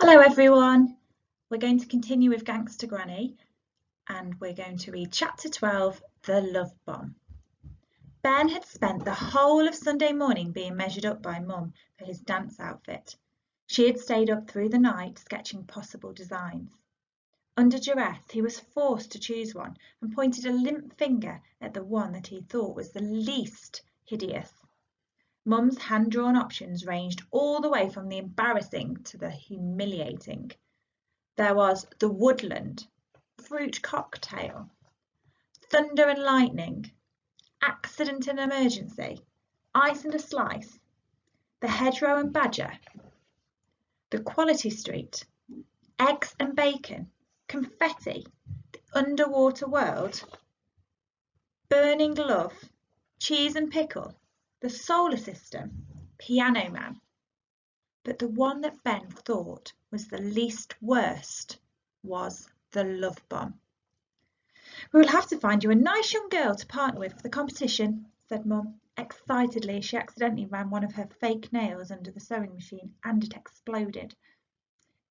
Hello everyone, we're going to continue with Gangsta Granny and we're going to read chapter 12, The Love Bomb. Ben had spent the whole of Sunday morning being measured up by Mum for his dance outfit. She had stayed up through the night sketching possible designs. Under duress, he was forced to choose one and pointed a limp finger at the one that he thought was the least hideous. Mum's hand-drawn options ranged all the way from the embarrassing to the humiliating. There was the woodland, fruit cocktail, thunder and lightning, accident and emergency, ice and a slice, the hedgerow and badger, the quality street, eggs and bacon, confetti, the underwater world, burning love, cheese and pickle, the solar system, piano man. But the one that Ben thought was the least worst was the love bomb. "We will have to find you a nice young girl to partner with for the competition," said Mum, excitedly as she accidentally ran one of her fake nails under the sewing machine and it exploded.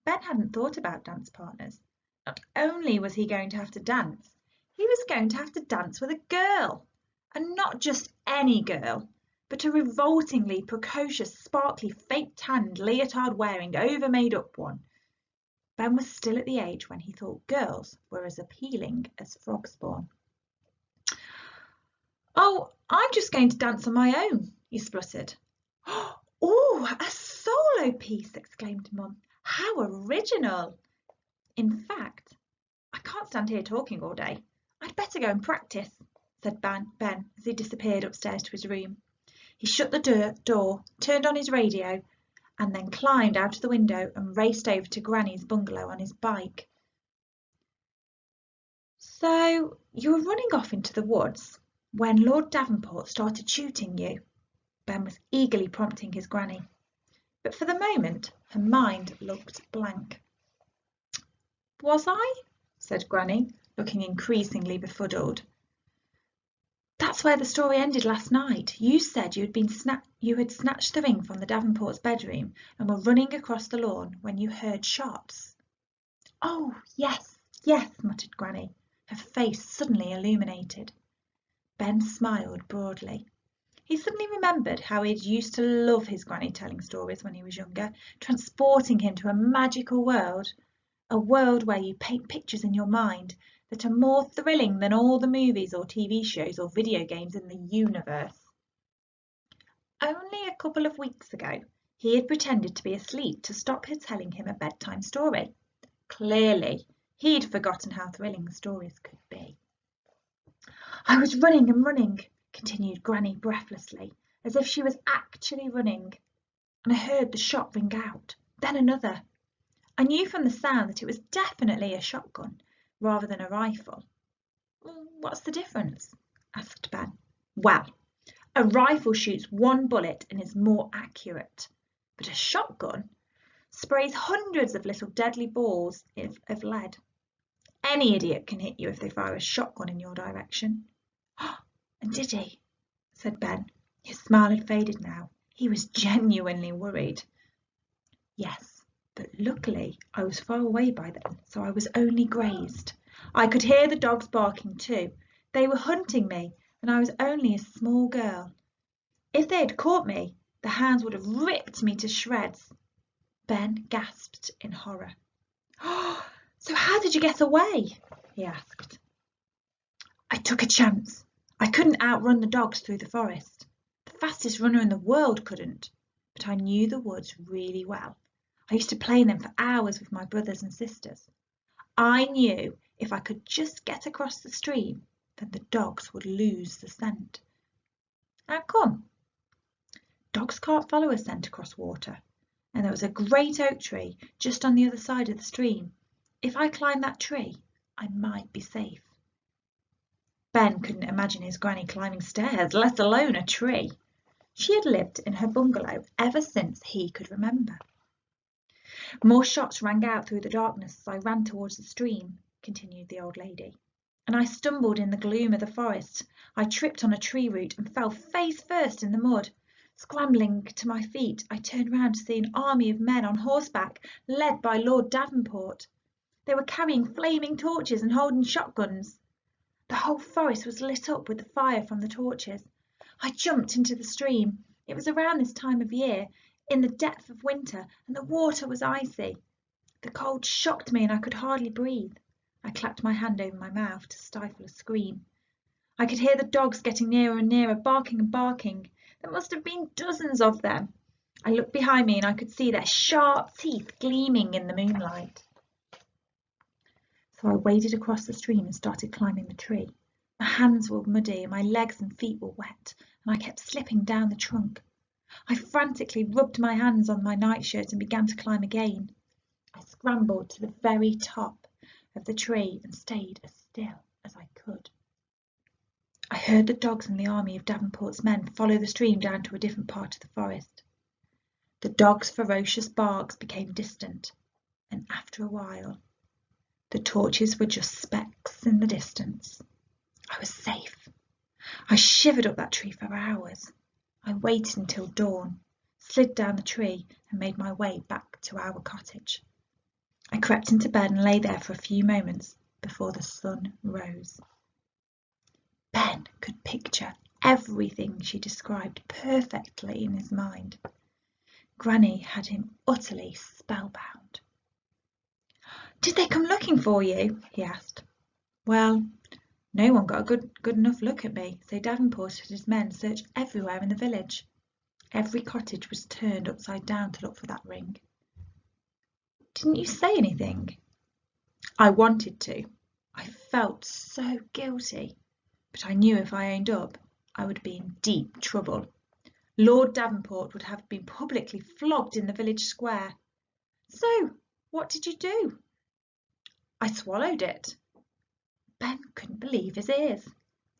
Ben hadn't thought about dance partners. Not only was he going to have to dance, he was going to have to dance with a girl. And not just any girl, but a revoltingly precocious, sparkly, fake-tanned, leotard-wearing, over-made-up one. Ben was still at the age when he thought girls were as appealing as frog spawn. "Oh, I'm just going to dance on my own," he spluttered. "Oh, a solo piece!" exclaimed Mum. "How original! In fact, I can't stand here talking all day. I'd better go and practice," said Ben as he disappeared upstairs to his room. He shut the door, turned on his radio, and then climbed out of the window and raced over to Granny's bungalow on his bike. "So you were running off into the woods when Lord Davenport started shooting you?" Ben was eagerly prompting his Granny. But for the moment her mind looked blank. "Was I?" said Granny, looking increasingly befuddled. "That's where the story ended last night. You said you had snatched the ring from the Davenport's bedroom and were running across the lawn when you heard shots." "Oh, yes, yes," muttered Granny, her face suddenly illuminated. Ben smiled broadly. He suddenly remembered how he had used to love his Granny telling stories when he was younger, transporting him to a magical world, a world where you paint pictures in your mind that are more thrilling than all the movies or TV shows or video games in the universe. Only a couple of weeks ago, he had pretended to be asleep to stop her telling him a bedtime story. Clearly, he'd forgotten how thrilling stories could be. "I was running and running," continued Granny breathlessly, as if she was actually running, "and I heard the shot ring out, then another. I knew from the sound that it was definitely a shotgun rather than a rifle." "What's the difference?" asked Ben. "Well, a rifle shoots one bullet and is more accurate, but a shotgun sprays hundreds of little deadly balls of lead. Any idiot can hit you if they fire a shotgun in your direction." "And did he?" said Ben. His smile had faded now. He was genuinely worried. "Yes, but luckily I was far away by then, so I was only grazed. I could hear the dogs barking too. They were hunting me, and I was only a small girl. If they had caught me, the hounds would have ripped me to shreds." Ben gasped in horror. "So how did you get away?" he asked. "I took a chance. I couldn't outrun the dogs through the forest. The fastest runner in the world couldn't. But I knew the woods really well. I used to play in them for hours with my brothers and sisters. I knew if I could just get across the stream, then the dogs would lose the scent." "How come?" "Dogs can't follow a scent across water, and there was a great oak tree just on the other side of the stream. If I climbed that tree, I might be safe." Ben couldn't imagine his Granny climbing stairs, let alone a tree. She had lived in her bungalow ever since he could remember. "More shots rang out through the darkness as I ran towards the stream," continued the old lady, "and I stumbled in the gloom of the forest. I tripped on a tree root and fell face first in the mud. Scrambling to my feet, I turned round to see an army of men on horseback, led by Lord Davenport. They were carrying flaming torches and holding shotguns. The whole forest was lit up with the fire from the torches. I jumped into the stream. It was around this time of year, in the depth of winter, and the water was icy. The cold shocked me and I could hardly breathe. I clapped my hand over my mouth to stifle a scream. I could hear the dogs getting nearer and nearer, barking and barking. There must have been dozens of them. I looked behind me and I could see their sharp teeth gleaming in the moonlight. So I waded across the stream and started climbing the tree. My hands were muddy and my legs and feet were wet, and I kept slipping down the trunk. I frantically rubbed my hands on my nightshirt and began to climb again. I scrambled to the very top of the tree and stayed as still as I could. I heard the dogs and the army of Davenport's men follow the stream down to a different part of the forest. The dogs' ferocious barks became distant, and after a while, the torches were just specks in the distance. I was safe. I shivered up that tree for hours. I waited until dawn, slid down the tree and made my way back to our cottage. I crept into bed and lay there for a few moments before the sun rose. Ben could picture everything she described perfectly in his mind. Granny had him utterly spellbound. "Did they come looking for you?" he asked. "Well, no one got a good enough look at me, so Davenport and his men searched everywhere in the village. Every cottage was turned upside down to look for that ring." "Didn't you say anything?" "I wanted to. I felt so guilty, but I knew if I owned up, I would be in deep trouble. Lord Davenport would have been publicly flogged in the village square." "So, what did you do?" "I swallowed it." Ben couldn't believe his ears.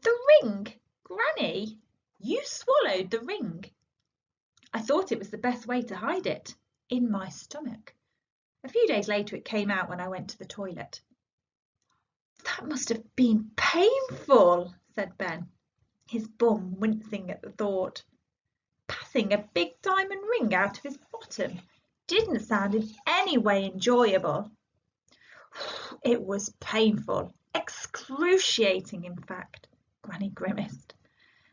"The ring! Granny, you swallowed the ring?" "I thought it was the best way to hide it, in my stomach. A few days later it came out when I went to the toilet." "That must have been painful," said Ben, his bum wincing at the thought. Passing a big diamond ring out of his bottom didn't sound in any way enjoyable. "It was painful, excruciating in fact," Granny grimaced.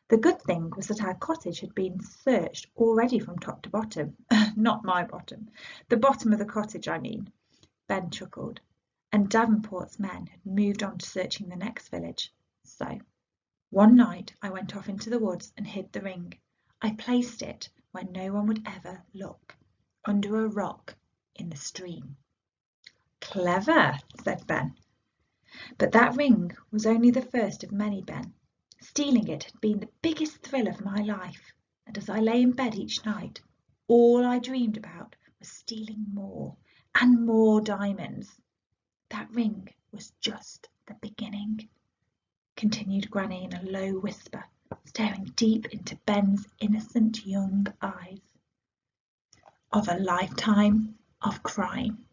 "The good thing was that our cottage had been searched already from top to bottom." "Not my bottom. The bottom of the cottage, I mean." Ben chuckled. "And Davenport's men had moved on to searching the next village. So one night I went off into the woods and hid the ring. I placed it where no one would ever look, under a rock in the stream." "Clever," said Ben. "But that ring was only the first of many, Ben. Stealing it had been the biggest thrill of my life, and as I lay in bed each night, all I dreamed about was stealing more and more diamonds. That ring was just the beginning," continued Granny in a low whisper, staring deep into Ben's innocent young eyes, "of a lifetime of crime."